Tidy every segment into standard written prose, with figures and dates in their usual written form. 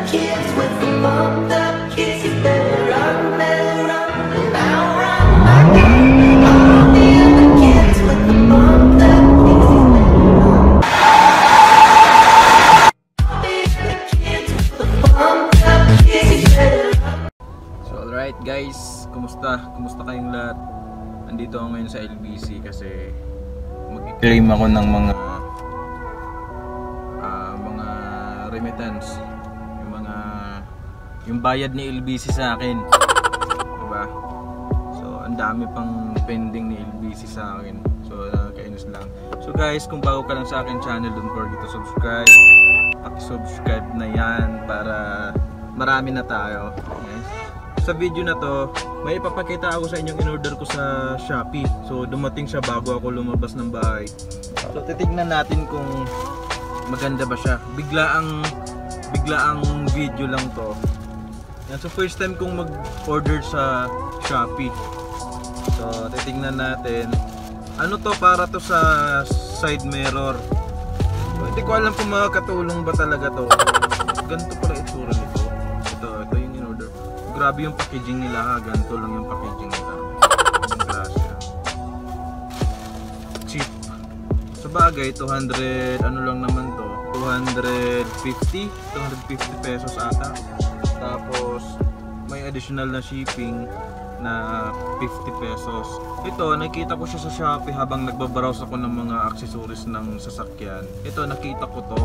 kids with the pumped up kids. You better run, and now run back in. All the other kids with the pumped up kids. You better run. All the other kids with the pumped up kids. You better run. So alright guys, kumusta? Kumusta kayong lahat? Andito ako ngayon sa LBC kasi mag-claim ako ng mga remittance, yung bayad ni LBC sa akin, diba? So ang dami pang pending ni LBC sa akin, so nakakainis lang. So guys, kung bago ka lang sa akin channel, don't forget to subscribe. Paki-subscribe na yan para marami na tayo. Yes. Sa video na to, may ipapakita ako sa inyong in-order ko sa Shopee. So dumating siya bago ako lumabas ng bahay. So titignan natin kung maganda ba siya. Bigla ang video lang to. Yan, so first time kong mag-order sa Shopee. So titignan natin. Ano to, para to sa side mirror. So, hindi ko alam kung makakatulong ba talaga to. Ganito pala itsura nito. Ito yung in-order. Grabe yung packaging nila ha. Ganito lang yung packaging nila. Yung klase. Cheap. Sa bagay, 200 ano lang naman to. 250 pesos ata. Tapos may additional na shipping na 50 pesos. Ito, nakita ko siya sa Shopee habang nagbabrowse ako ng mga accessories ng sasakyan. Ito, nakita ko to.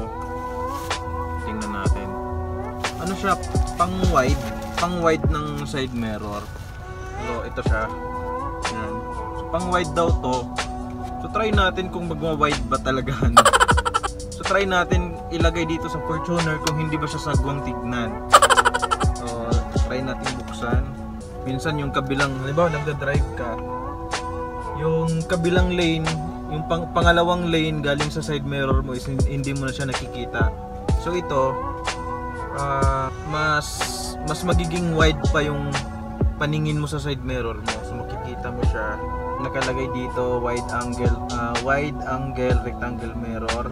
Tingnan natin. Ano siya? Pang wide ng side mirror. So, ito siya. Yan. So, pang wide daw to. So, try natin kung magwa-wide ba talaga. So, try natin ilagay dito sa Fortuner kung hindi ba siya sagwang tignan. So, try natin buksan. Minsan yung kabilang, halimbawa nagda-drive ka, yung kabilang lane, yung pangalawang lane galing sa side mirror mo is hindi mo na siya nakikita. So, ito, mas magiging wide pa yung paningin mo sa side mirror mo. So makikita mo siya. Nakalagay dito wide angle rectangle mirror,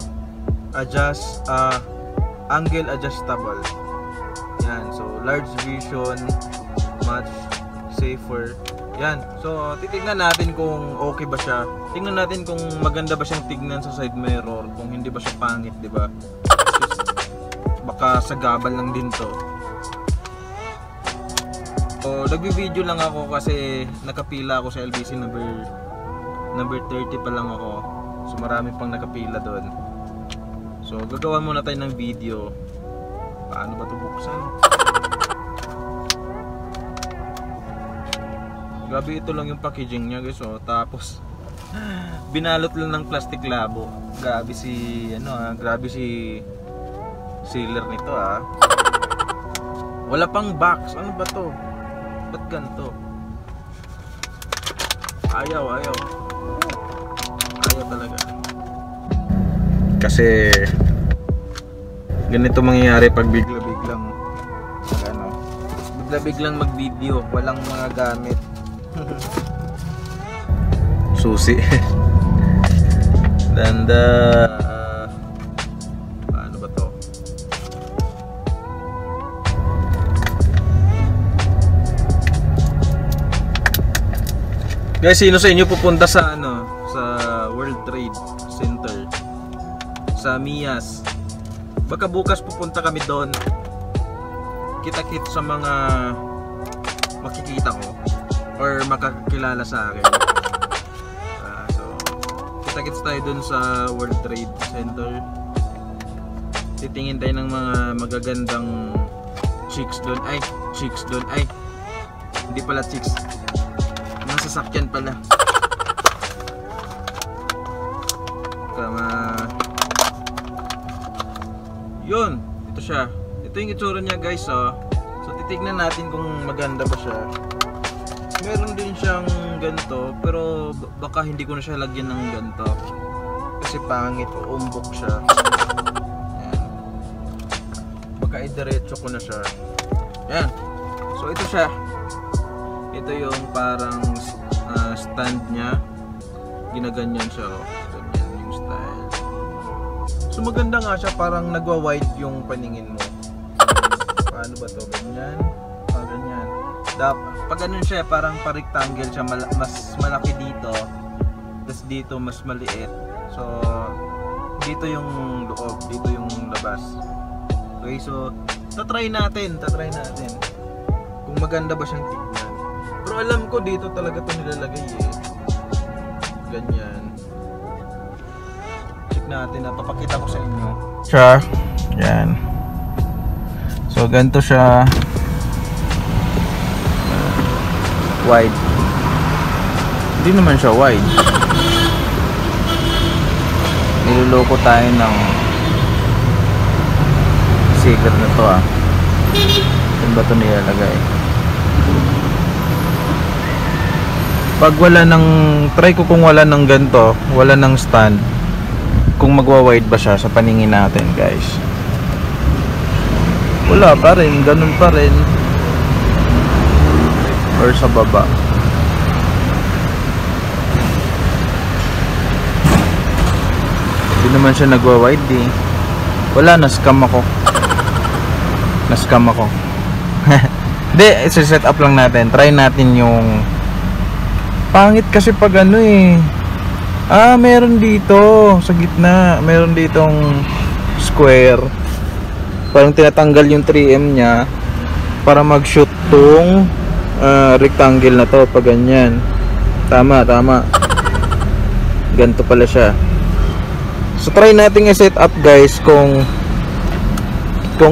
angle adjustable. Yan, so large vision, much safer. Yan, so titignan natin kung okay ba siya. Tingnan natin kung maganda ba siyang tignan sa side mirror, kung hindi ba siya pangit, di ba? Baka sagabal lang din to. So, nagbi-video lang ako kasi nakapila ako sa LBC number 30 pa lang ako. So marami pang nakapila doon. So gagawa muna tayo ng video. Paano ba ito buksan? Grabe, ito lang yung packaging niya guys. So, tapos binalot lang ng plastic labo. Grabe si sealer nito ah. Wala pang box. Ano ba to? Ba't ganito? Ayaw talaga. Kasi ganito mangyayari pag bigla-biglang mag-video, walang mga gamit. Susi. Paano ba to? Guys, sino sa inyo pupunta sa sa World Trade Center, sa Mias? Baka bukas pupunta kami doon. Kita-kit sa mga makikita ko or makakilala sa akin. So kita-kits tayo doon sa World Trade Center. Titingin tayo ng mga magagandang chicks doon. Ay, hindi pala chicks, sasakyan pala. Yun, ito siya. Ito yung itsura niya guys oh. So titignan natin kung maganda ba siya. Meron din siyang ganito, pero baka hindi ko na siya lagyan ng ganito kasi pangit o umbok siya. Yan. Baka idiretso ko na siya. Yan. So ito siya. Ito yung parang stand niya. Ginaganyan siya oh. Ganyan yung style. So maganda nga siya, parang nagwa-wide yung paningin mo. Paano ba to? Ganyan. Ganyan. Pag ganun siya, parang pa-rectangle siya, mas malaki dito. Tapos dito mas maliit. So dito yung loob, dito yung labas. Okay, so tatry natin kung maganda ba siyang tignan. Pero alam ko dito talaga ito nilalagay eh. Ganyan. Check natin, papakita ko sa inyo siya. Yan. So ganito siya, wide. Hindi naman siya wide. Niloloko tayo ng secret na to ah. Saan ba ito nilalagay? Pag wala ng, try ko kung wala ng ganito, wala ng stand, kung magwa-wide ba siya sa paningin natin guys. Wala pa rin, ganun pa rin. Or sa baba. Hindi naman siya nagwa-wide eh. Wala, na-scam ako. Hindi, set up lang natin. Try natin yung pangit kasi pag ano eh. Meron dito sa gitna, meron ditong square. Parang tinatanggal yung 3M nya para mag-shoot tong rectangle na to pag ganyan. Tama. Ganito pala siya. So try natin i-set up guys kung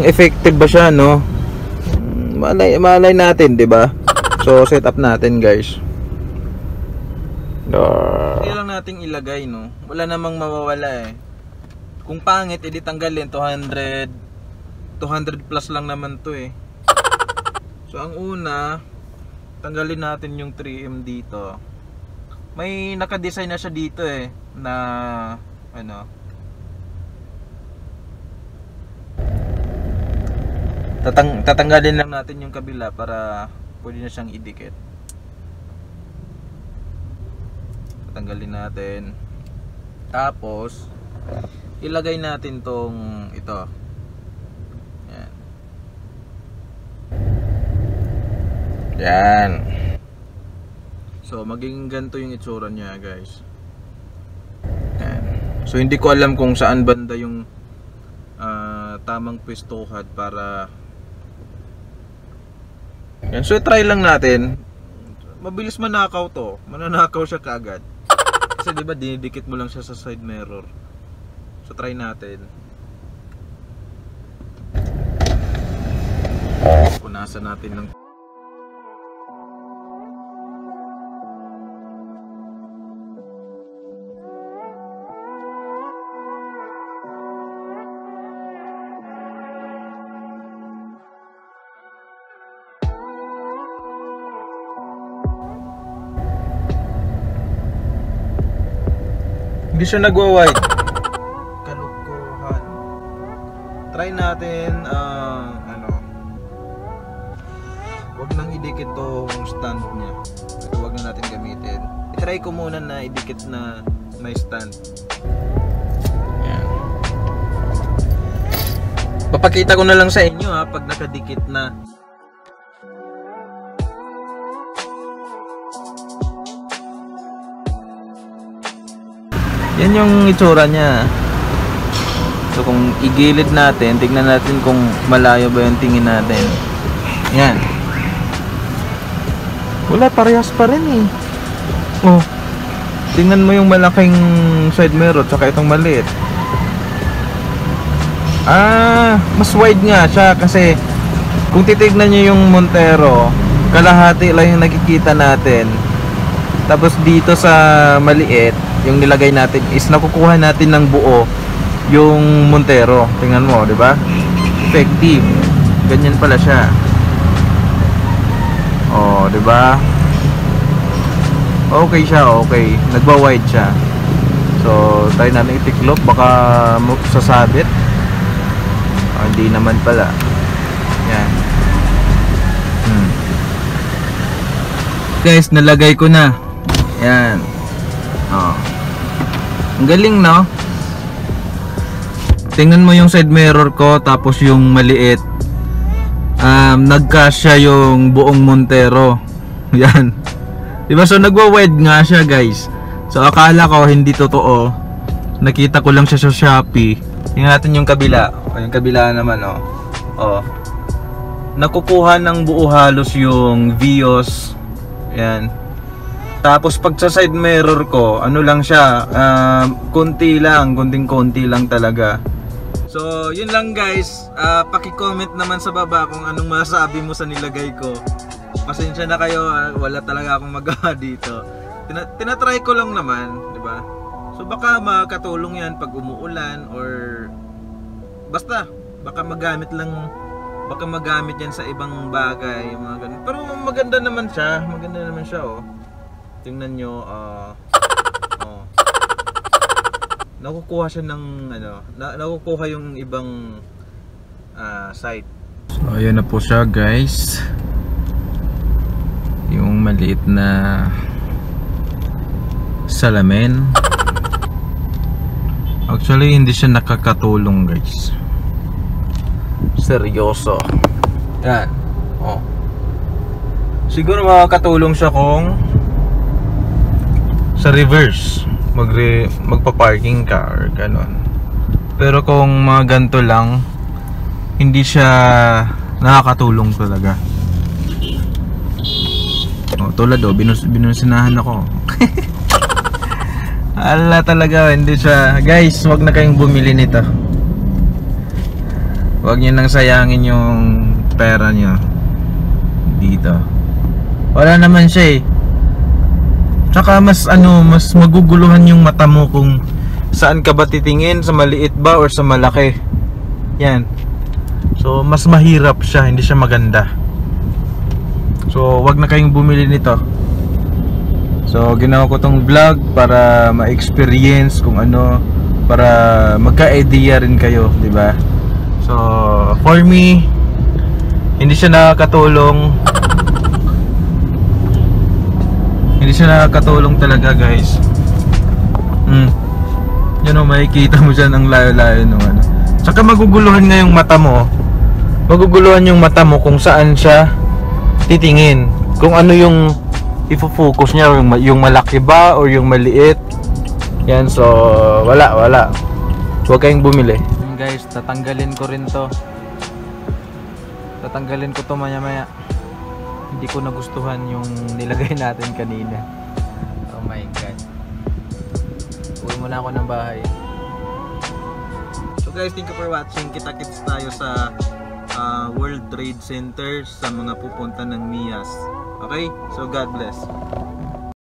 effective ba siya, no? Malay natin, 'di ba? So set up natin guys. Hindi lang nating ilagay, no? Wala namang mawawala eh. Kung pangit, edi tanggalin. 200 plus lang naman to eh. So ang una, tanggalin natin yung 3M dito. May naka-design na siya dito eh, na ano, tatanggalin lang natin yung kabila para pwede na siyang idikit. Tatanggalin natin. Tapos ilagay natin tong ito. Yan. So magiging ganito yung itsura niya guys. Yan. So hindi ko alam kung saan banda yung tamang pwestuhan para yan. So try lang natin. Mabilis manakaw to. Mananakaw siya kaagad. Kasi diba dinidikit mo lang siya sa side mirror. So try natin. Punasan natin ng hindi siya nagwa-wide. Kalukuhan. Try natin wag nang idikit tong stand niya. Ito wag na natin gamitin. I-try ko muna na idikit na may stand. Yan. Papakita ko na lang sa inyo ha pag nakadikit na. Yan yung itsura niya. So kung igilid natin, tignan natin kung malayo ba yung tingin natin. Yan. Wala, parehas pa rin eh. Oh. Tingnan mo yung malaking side mirror tsaka itong maliit. Mas wide nga siya kasi kung titignan niyo yung Montero, kalahati lang yung nakikita natin. Tapos dito sa maliit, yung nilagay natin is nakukuha natin ng buo yung Montero. Tingnan mo, 'di ba? Effective. Ganyan pala siya. Oh, 'di ba? Okay siya, okay. Nagwa-wide siya. So, try natin itiklop baka sasabit. Hindi naman pala. Yan. Guys, nalagay ko na. Yan. Oh. Ang galing, no? Tingnan mo yung side mirror ko tapos yung maliit. nagkasya yung buong Montero. Yan. Diba? So nagwa-wide nga siya, guys. So akala ko hindi totoo. Nakita ko lang siya sa Shopee. Tingnan natin yung kabila. O, yung kabila naman, oh. Oh. Nakukuha ng buo halos yung Vios. Yan. Tapos pag sa side mirror ko, ano lang siya, konti lang, konting-konti lang talaga. So, yun lang guys. Paki-comment naman sa baba kung anong masasabi mo sa nilagay ko. Pasensya na kayo, wala talaga akong magawa dito. Tinatry ko lang naman, di ba? So baka makatulong yan pag umuulan or basta, baka magamit yan sa ibang bagay, mga ganun. Pero maganda naman siya, oh. Tingnan nyo, oh. Nakukuha siya ng nakukuha yung ibang site. So ayan na po siya, guys. Yung maliit na salamin. Actually hindi siya nakakatulong, guys. Seryoso. Yan. Oh. Siguro makakatulong siya kung sa reverse magpa-parking ka or ganon. Pero kung mga ganito lang, hindi siya nakakatulong talaga. Oh, tulad binusinahan ako. Ala talaga, hindi siya. Guys, wag na kayong bumili nito. Wag niyo nang sayangin yung pera niyo dito. Wala naman siya eh. Tsaka mas maguguluhan yung mata mo kung saan ka ba titingin, sa maliit ba or sa malaki. Yan. So mas mahirap siya, hindi siya maganda. So wag na kayong bumili nito. So ginawa ko tong vlog para ma-experience kung ano, para magka-idea rin kayo, di ba? So for me, hindi siya nakakatulong. Hindi siya nakakatulong talaga, guys. Yun o, makikita mo dyan ang layo-layo nung ano. Tsaka maguguluhan nga yung mata mo. Maguguluhan yung mata mo kung saan siya titingin. Kung ano yung ifo-focus niya, yung malaki ba or yung maliit. Yan, so wala. Huwag kayong bumili. Guys, tatanggalin ko rin to. Tatanggalin ko to maya-maya. Hindi ko nagustuhan yung nilagay natin kanina. Oh my god. Uwi muna ako ng bahay. So guys, thank you for watching. Kita-kits tayo sa World Trade Center sa mga pupunta ng Mias. Okay? So God bless.